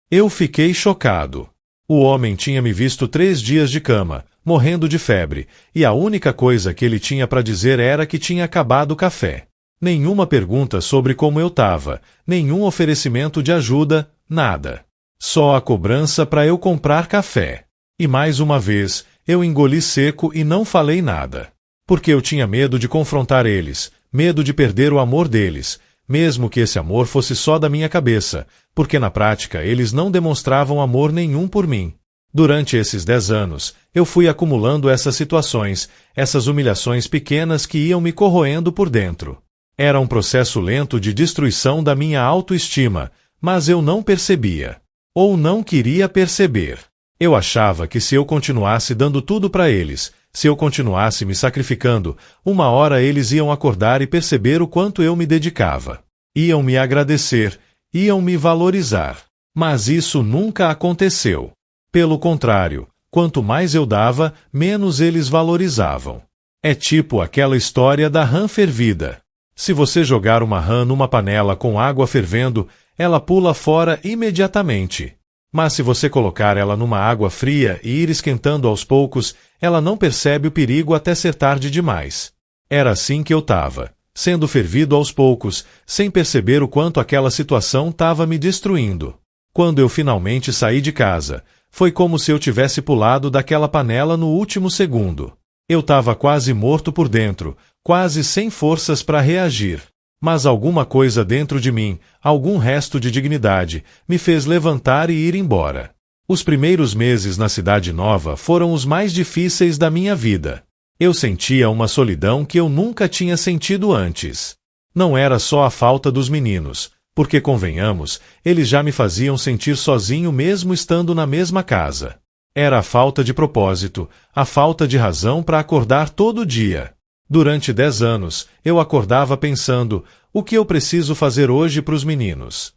Eu fiquei chocado. O homem tinha me visto 3 dias de cama, morrendo de febre, e a única coisa que ele tinha para dizer era que tinha acabado o café. Nenhuma pergunta sobre como eu estava, nenhum oferecimento de ajuda, nada. Só a cobrança para eu comprar café. E mais uma vez, eu engoli seco e não falei nada. Porque eu tinha medo de confrontar eles, medo de perder o amor deles, mesmo que esse amor fosse só da minha cabeça, porque na prática eles não demonstravam amor nenhum por mim. Durante esses 10 anos, eu fui acumulando essas situações, essas humilhações pequenas que iam me corroendo por dentro. Era um processo lento de destruição da minha autoestima, mas eu não percebia. Ou não queria perceber. Eu achava que se eu continuasse dando tudo para eles, se eu continuasse me sacrificando, uma hora eles iam acordar e perceber o quanto eu me dedicava. Iam me agradecer, iam me valorizar. Mas isso nunca aconteceu. Pelo contrário, quanto mais eu dava, menos eles valorizavam. É tipo aquela história da rã fervida. Se você jogar uma rã numa panela com água fervendo, ela pula fora imediatamente. Mas se você colocar ela numa água fria e ir esquentando aos poucos, ela não percebe o perigo até ser tarde demais. Era assim que eu estava, sendo fervido aos poucos, sem perceber o quanto aquela situação estava me destruindo. Quando eu finalmente saí de casa, foi como se eu tivesse pulado daquela panela no último segundo. Eu estava quase morto por dentro, quase sem forças para reagir. Mas alguma coisa dentro de mim, algum resto de dignidade, me fez levantar e ir embora. Os primeiros meses na cidade nova foram os mais difíceis da minha vida. Eu sentia uma solidão que eu nunca tinha sentido antes. Não era só a falta dos meninos, porque, convenhamos, eles já me faziam sentir sozinho mesmo estando na mesma casa. Era a falta de propósito, a falta de razão para acordar todo dia. Durante 10 anos, eu acordava pensando: o que eu preciso fazer hoje para os meninos?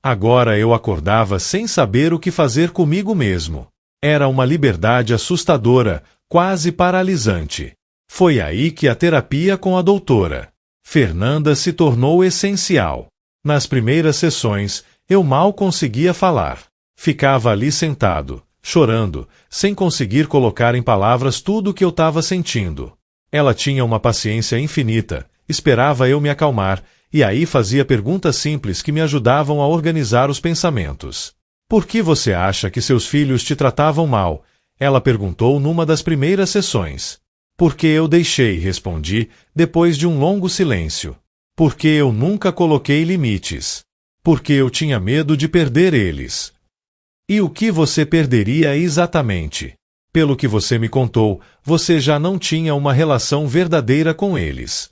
Agora eu acordava sem saber o que fazer comigo mesmo. Era uma liberdade assustadora, quase paralisante. Foi aí que a terapia com a doutora Fernanda se tornou essencial. Nas primeiras sessões, eu mal conseguia falar. Ficava ali sentado, chorando, sem conseguir colocar em palavras tudo o que eu estava sentindo. Ela tinha uma paciência infinita, esperava eu me acalmar, e aí fazia perguntas simples que me ajudavam a organizar os pensamentos. Por que você acha que seus filhos te tratavam mal? Ela perguntou numa das primeiras sessões. Porque eu deixei, respondi, depois de um longo silêncio. Porque eu nunca coloquei limites. Porque eu tinha medo de perder eles. E o que você perderia exatamente? Pelo que você me contou, você já não tinha uma relação verdadeira com eles.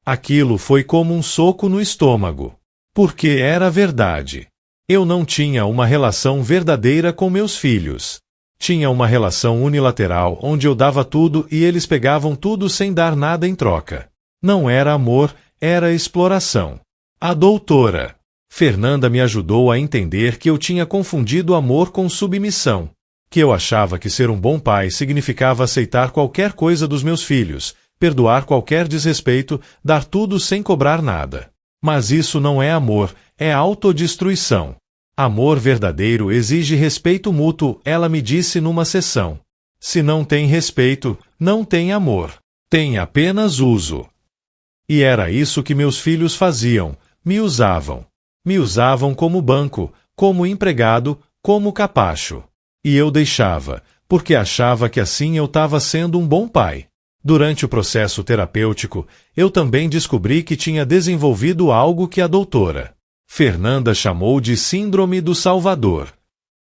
Aquilo foi como um soco no estômago. Porque era verdade. Eu não tinha uma relação verdadeira com meus filhos. Tinha uma relação unilateral onde eu dava tudo e eles pegavam tudo sem dar nada em troca. Não era amor, era exploração. A doutora Fernanda me ajudou a entender que eu tinha confundido amor com submissão, que eu achava que ser um bom pai significava aceitar qualquer coisa dos meus filhos, perdoar qualquer desrespeito, dar tudo sem cobrar nada. Mas isso não é amor, é autodestruição. Amor verdadeiro exige respeito mútuo, ela me disse numa sessão. Se não tem respeito, não tem amor. Tem apenas uso. E era isso que meus filhos faziam, me usavam. Me usavam como banco, como empregado, como capacho. E eu deixava, porque achava que assim eu estava sendo um bom pai. Durante o processo terapêutico, eu também descobri que tinha desenvolvido algo que a doutora Fernanda chamou de Síndrome do Salvador.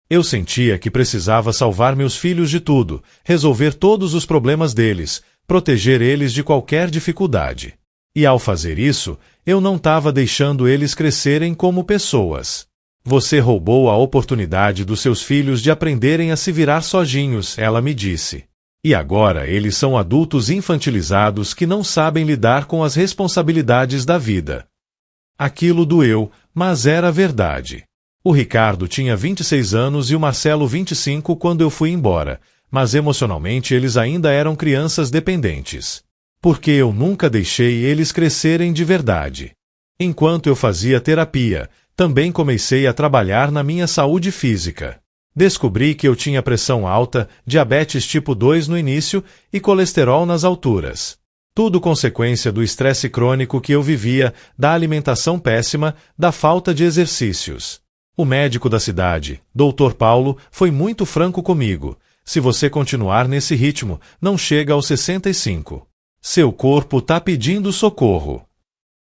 Eu sentia que precisava salvar meus filhos de tudo, resolver todos os problemas deles, proteger eles de qualquer dificuldade. E ao fazer isso, eu não estava deixando eles crescerem como pessoas. Você roubou a oportunidade dos seus filhos de aprenderem a se virar sozinhos, ela me disse. E agora eles são adultos infantilizados que não sabem lidar com as responsabilidades da vida. Aquilo doeu, mas era verdade. O Ricardo tinha 26 anos e o Marcelo 25 quando eu fui embora, mas emocionalmente eles ainda eram crianças dependentes. Porque eu nunca deixei eles crescerem de verdade. Enquanto eu fazia terapia, também comecei a trabalhar na minha saúde física. Descobri que eu tinha pressão alta, diabetes tipo 2 no início e colesterol nas alturas. Tudo consequência do estresse crônico que eu vivia, da alimentação péssima, da falta de exercícios. O médico da cidade, Dr. Paulo, foi muito franco comigo. Se você continuar nesse ritmo, não chega aos 65. Seu corpo tá pedindo socorro.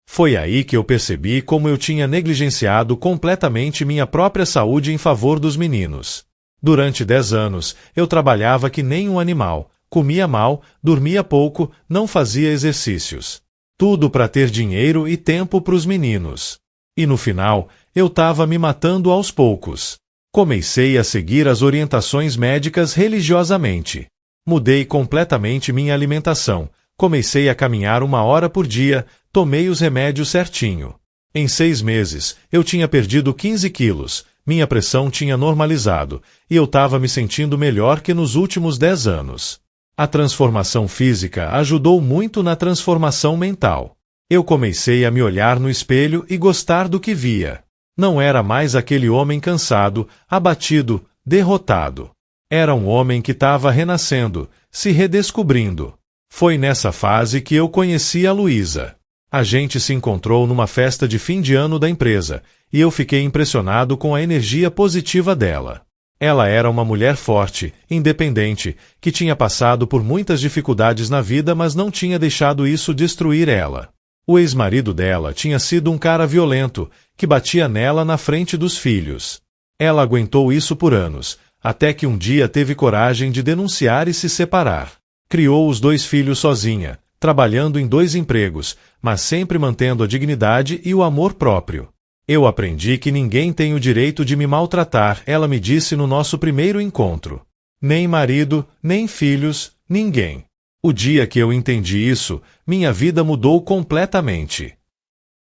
Foi aí que eu percebi como eu tinha negligenciado completamente minha própria saúde em favor dos meninos. Durante 10 anos, eu trabalhava que nem um animal, comia mal, dormia pouco, não fazia exercícios. Tudo para ter dinheiro e tempo para os meninos. E no final, eu estava me matando aos poucos. Comecei a seguir as orientações médicas religiosamente. Mudei completamente minha alimentação. Comecei a caminhar 1 hora por dia, tomei os remédios certinho. Em 6 meses, eu tinha perdido 15 quilos, minha pressão tinha normalizado, e eu estava me sentindo melhor que nos últimos 10 anos. A transformação física ajudou muito na transformação mental. Eu comecei a me olhar no espelho e gostar do que via. Não era mais aquele homem cansado, abatido, derrotado. Era um homem que estava renascendo, se redescobrindo. Foi nessa fase que eu conheci a Luísa. A gente se encontrou numa festa de fim de ano da empresa, e eu fiquei impressionado com a energia positiva dela. Ela era uma mulher forte, independente, que tinha passado por muitas dificuldades na vida, mas não tinha deixado isso destruir ela. O ex-marido dela tinha sido um cara violento, que batia nela na frente dos filhos. Ela aguentou isso por anos, até que um dia teve coragem de denunciar e se separar. Criou os 2 filhos sozinha, trabalhando em 2 empregos, mas sempre mantendo a dignidade e o amor próprio. Eu aprendi que ninguém tem o direito de me maltratar, ela me disse no nosso primeiro encontro. Nem marido, nem filhos, ninguém. O dia que eu entendi isso, minha vida mudou completamente.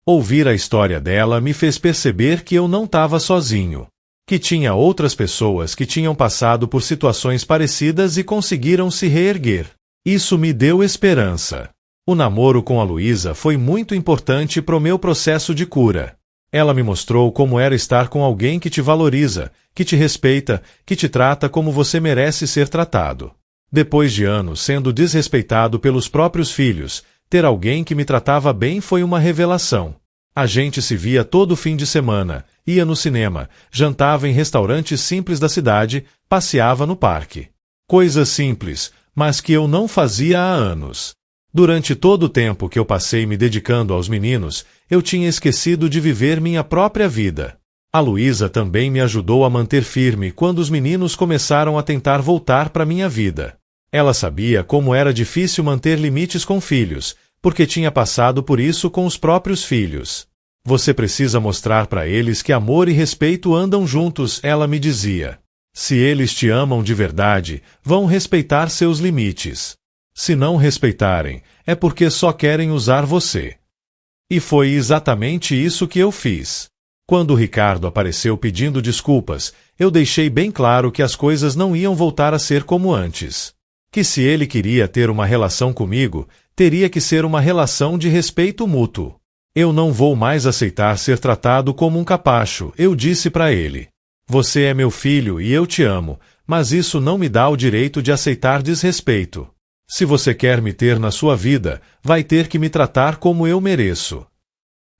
Ouvir a história dela me fez perceber que eu não estava sozinho. Que tinha outras pessoas que tinham passado por situações parecidas e conseguiram se reerguer. Isso me deu esperança. O namoro com a Luísa foi muito importante para o meu processo de cura. Ela me mostrou como era estar com alguém que te valoriza, que te respeita, que te trata como você merece ser tratado. Depois de anos sendo desrespeitado pelos próprios filhos, ter alguém que me tratava bem foi uma revelação. A gente se via todo fim de semana, ia no cinema, jantava em restaurantes simples da cidade, passeava no parque. Coisas simples, mas que eu não fazia há anos. Durante todo o tempo que eu passei me dedicando aos meninos, eu tinha esquecido de viver minha própria vida. A Luísa também me ajudou a manter firme quando os meninos começaram a tentar voltar para minha vida. Ela sabia como era difícil manter limites com filhos, porque tinha passado por isso com os próprios filhos. Você precisa mostrar para eles que amor e respeito andam juntos, ela me dizia. Se eles te amam de verdade, vão respeitar seus limites. Se não respeitarem, é porque só querem usar você. E foi exatamente isso que eu fiz. Quando o Ricardo apareceu pedindo desculpas, eu deixei bem claro que as coisas não iam voltar a ser como antes. Que se ele queria ter uma relação comigo, teria que ser uma relação de respeito mútuo. Eu não vou mais aceitar ser tratado como um capacho, eu disse para ele. Você é meu filho e eu te amo, mas isso não me dá o direito de aceitar desrespeito. Se você quer me ter na sua vida, vai ter que me tratar como eu mereço.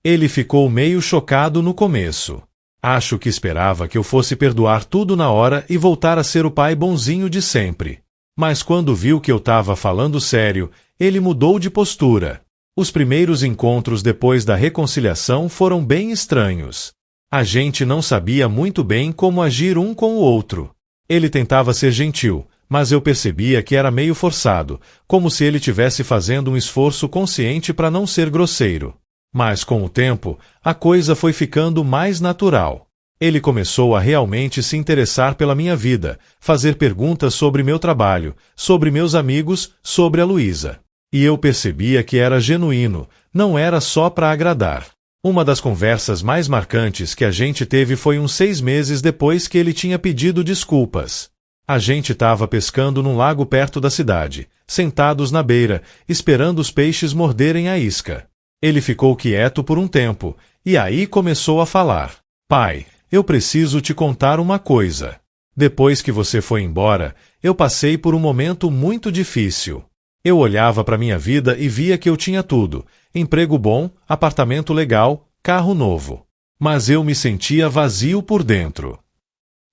Ele ficou meio chocado no começo. Acho que esperava que eu fosse perdoar tudo na hora e voltar a ser o pai bonzinho de sempre. Mas quando viu que eu estava falando sério, ele mudou de postura. Os primeiros encontros depois da reconciliação foram bem estranhos. A gente não sabia muito bem como agir um com o outro. Ele tentava ser gentil, mas eu percebia que era meio forçado, como se ele estivesse fazendo um esforço consciente para não ser grosseiro. Mas com o tempo, a coisa foi ficando mais natural. Ele começou a realmente se interessar pela minha vida, fazer perguntas sobre meu trabalho, sobre meus amigos, sobre a Luísa. E eu percebia que era genuíno, não era só para agradar. Uma das conversas mais marcantes que a gente teve foi uns 6 meses depois que ele tinha pedido desculpas. A gente estava pescando num lago perto da cidade, sentados na beira, esperando os peixes morderem a isca. Ele ficou quieto por um tempo, e aí começou a falar. Pai, eu preciso te contar uma coisa. Depois que você foi embora, eu passei por um momento muito difícil. Eu olhava para minha vida e via que eu tinha tudo. Emprego bom, apartamento legal, carro novo. Mas eu me sentia vazio por dentro.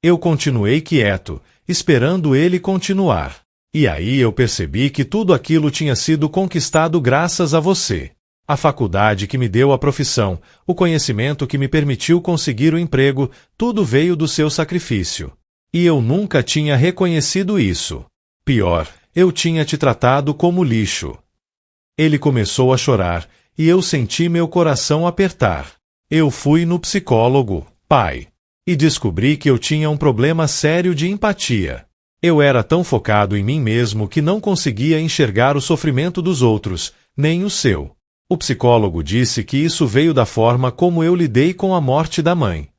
Eu continuei quieto, esperando ele continuar. E aí eu percebi que tudo aquilo tinha sido conquistado graças a você. A faculdade que me deu a profissão, o conhecimento que me permitiu conseguir o emprego, tudo veio do seu sacrifício. E eu nunca tinha reconhecido isso. Pior, eu tinha te tratado como lixo. Ele começou a chorar, e eu senti meu coração apertar. Eu fui no psicólogo, pai, e descobri que eu tinha um problema sério de empatia. Eu era tão focado em mim mesmo que não conseguia enxergar o sofrimento dos outros, nem o seu. O psicólogo disse que isso veio da forma como eu lidei com a morte da mãe.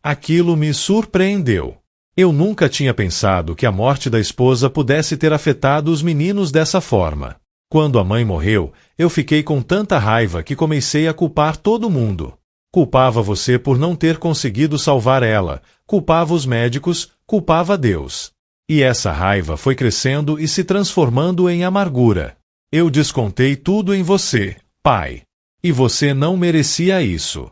Aquilo me surpreendeu. Eu nunca tinha pensado que a morte da esposa pudesse ter afetado os meninos dessa forma. Quando a mãe morreu, eu fiquei com tanta raiva que comecei a culpar todo mundo. Culpava você por não ter conseguido salvar ela, culpava os médicos, culpava Deus. E essa raiva foi crescendo e se transformando em amargura. Eu descontei tudo em você, pai. E você não merecia isso.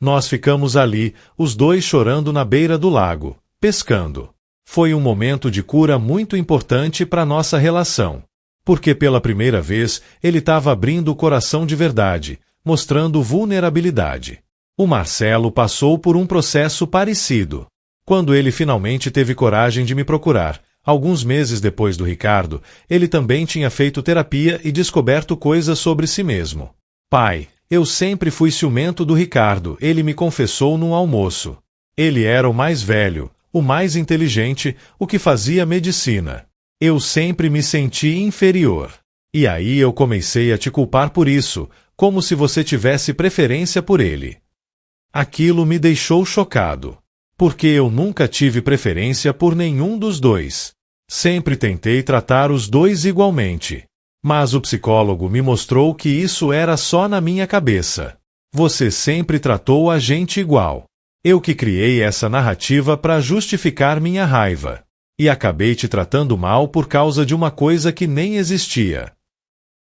Nós ficamos ali, os dois chorando na beira do lago, pescando. Foi um momento de cura muito importante para nossa relação. Porque pela primeira vez, ele estava abrindo o coração de verdade, mostrando vulnerabilidade. O Marcelo passou por um processo parecido. Quando ele finalmente teve coragem de me procurar, alguns meses depois do Ricardo, ele também tinha feito terapia e descoberto coisas sobre si mesmo. Pai, eu sempre fui ciumento do Ricardo, ele me confessou num almoço. Ele era o mais velho, o mais inteligente, o que fazia medicina. Eu sempre me senti inferior. E aí eu comecei a te culpar por isso, como se você tivesse preferência por ele. Aquilo me deixou chocado. Porque eu nunca tive preferência por nenhum dos dois. Sempre tentei tratar os dois igualmente. Mas o psicólogo me mostrou que isso era só na minha cabeça. Você sempre tratou a gente igual. Eu que criei essa narrativa para justificar minha raiva. E acabei te tratando mal por causa de uma coisa que nem existia.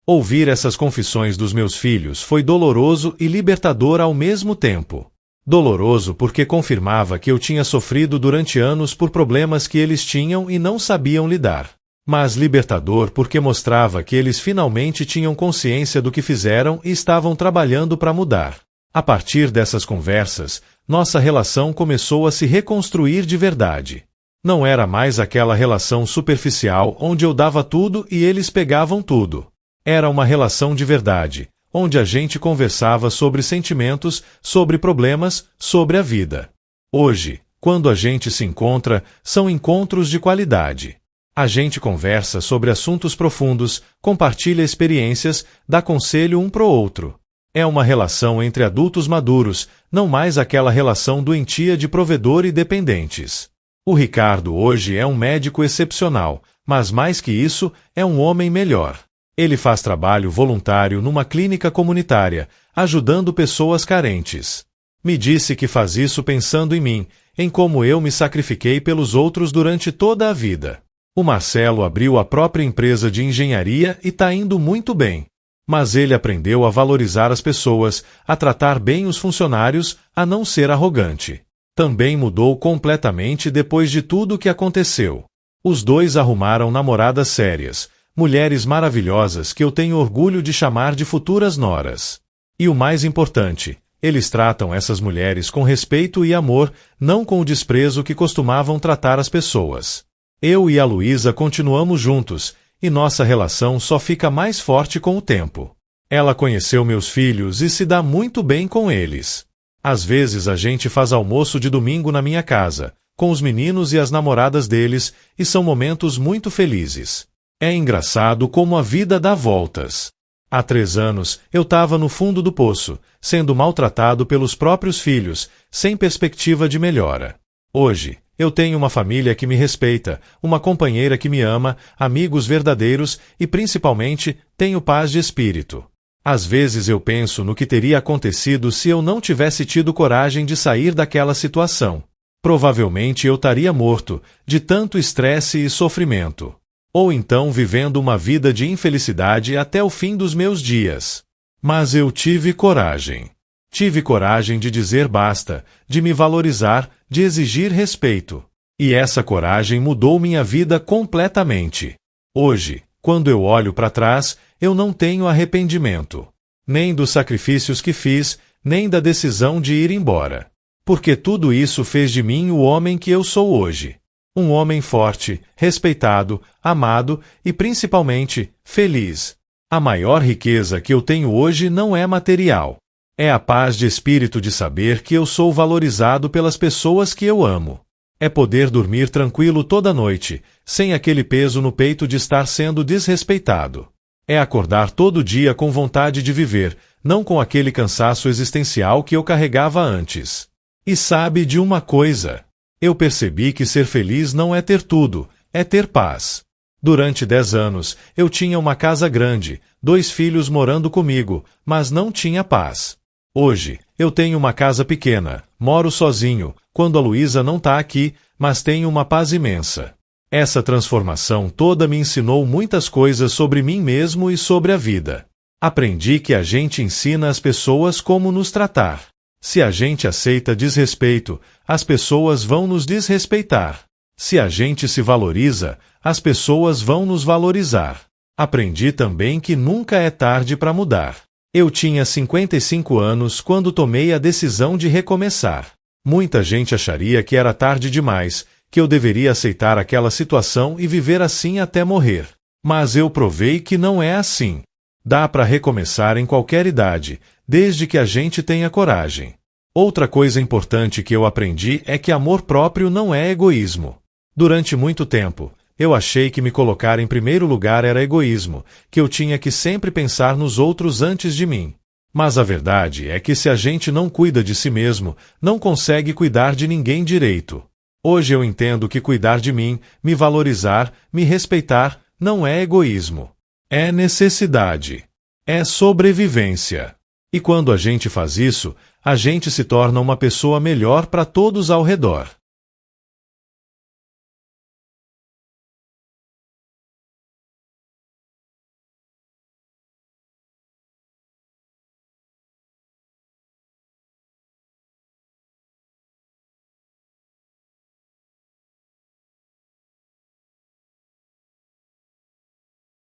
Ouvir essas confissões dos meus filhos foi doloroso e libertador ao mesmo tempo. Doloroso porque confirmava que eu tinha sofrido durante anos por problemas que eles tinham e não sabiam lidar. Mas libertador porque mostrava que eles finalmente tinham consciência do que fizeram e estavam trabalhando para mudar. A partir dessas conversas, nossa relação começou a se reconstruir de verdade. Não era mais aquela relação superficial onde eu dava tudo e eles pegavam tudo. Era uma relação de verdade, onde a gente conversava sobre sentimentos, sobre problemas, sobre a vida. Hoje, quando a gente se encontra, são encontros de qualidade. A gente conversa sobre assuntos profundos, compartilha experiências, dá conselho um pro outro. É uma relação entre adultos maduros, não mais aquela relação doentia de provedor e dependentes. O Ricardo hoje é um médico excepcional, mas mais que isso, é um homem melhor. Ele faz trabalho voluntário numa clínica comunitária, ajudando pessoas carentes. Me disse que faz isso pensando em mim, em como eu me sacrifiquei pelos outros durante toda a vida. O Marcelo abriu a própria empresa de engenharia e está indo muito bem. Mas ele aprendeu a valorizar as pessoas, a tratar bem os funcionários, a não ser arrogante. Também mudou completamente depois de tudo o que aconteceu. Os dois arrumaram namoradas sérias, mulheres maravilhosas que eu tenho orgulho de chamar de futuras noras. E o mais importante, eles tratam essas mulheres com respeito e amor, não com o desprezo que costumavam tratar as pessoas. Eu e a Luísa continuamos juntos, e nossa relação só fica mais forte com o tempo. Ela conheceu meus filhos e se dá muito bem com eles. Às vezes a gente faz almoço de domingo na minha casa, com os meninos e as namoradas deles, e são momentos muito felizes. É engraçado como a vida dá voltas. Há 3 anos, eu estava no fundo do poço, sendo maltratado pelos próprios filhos, sem perspectiva de melhora. Hoje, eu tenho uma família que me respeita, uma companheira que me ama, amigos verdadeiros e, principalmente, tenho paz de espírito. Às vezes eu penso no que teria acontecido se eu não tivesse tido coragem de sair daquela situação. Provavelmente eu estaria morto, de tanto estresse e sofrimento. Ou então vivendo uma vida de infelicidade até o fim dos meus dias. Mas eu tive coragem. Tive coragem de dizer basta, de me valorizar, de exigir respeito. E essa coragem mudou minha vida completamente. Hoje, quando eu olho para trás, eu não tenho arrependimento. Nem dos sacrifícios que fiz, nem da decisão de ir embora. Porque tudo isso fez de mim o homem que eu sou hoje. Um homem forte, respeitado, amado e, principalmente, feliz. A maior riqueza que eu tenho hoje não é material. É a paz de espírito de saber que eu sou valorizado pelas pessoas que eu amo. É poder dormir tranquilo toda noite, sem aquele peso no peito de estar sendo desrespeitado. É acordar todo dia com vontade de viver, não com aquele cansaço existencial que eu carregava antes. E sabe de uma coisa? Eu percebi que ser feliz não é ter tudo, é ter paz. Durante 10 anos, eu tinha uma casa grande, 2 filhos morando comigo, mas não tinha paz. Hoje, eu tenho uma casa pequena, moro sozinho, quando a Luísa não está aqui, mas tenho uma paz imensa. Essa transformação toda me ensinou muitas coisas sobre mim mesmo e sobre a vida. Aprendi que a gente ensina as pessoas como nos tratar. Se a gente aceita desrespeito, as pessoas vão nos desrespeitar. Se a gente se valoriza, as pessoas vão nos valorizar. Aprendi também que nunca é tarde para mudar. Eu tinha 55 anos quando tomei a decisão de recomeçar. Muita gente acharia que era tarde demais, que eu deveria aceitar aquela situação e viver assim até morrer. Mas eu provei que não é assim. Dá para recomeçar em qualquer idade, desde que a gente tenha coragem. Outra coisa importante que eu aprendi é que amor próprio não é egoísmo. Durante muito tempo, eu achei que me colocar em primeiro lugar era egoísmo, que eu tinha que sempre pensar nos outros antes de mim. Mas a verdade é que se a gente não cuida de si mesmo, não consegue cuidar de ninguém direito. Hoje eu entendo que cuidar de mim, me valorizar, me respeitar, não é egoísmo. É necessidade. É sobrevivência. E quando a gente faz isso, a gente se torna uma pessoa melhor para todos ao redor.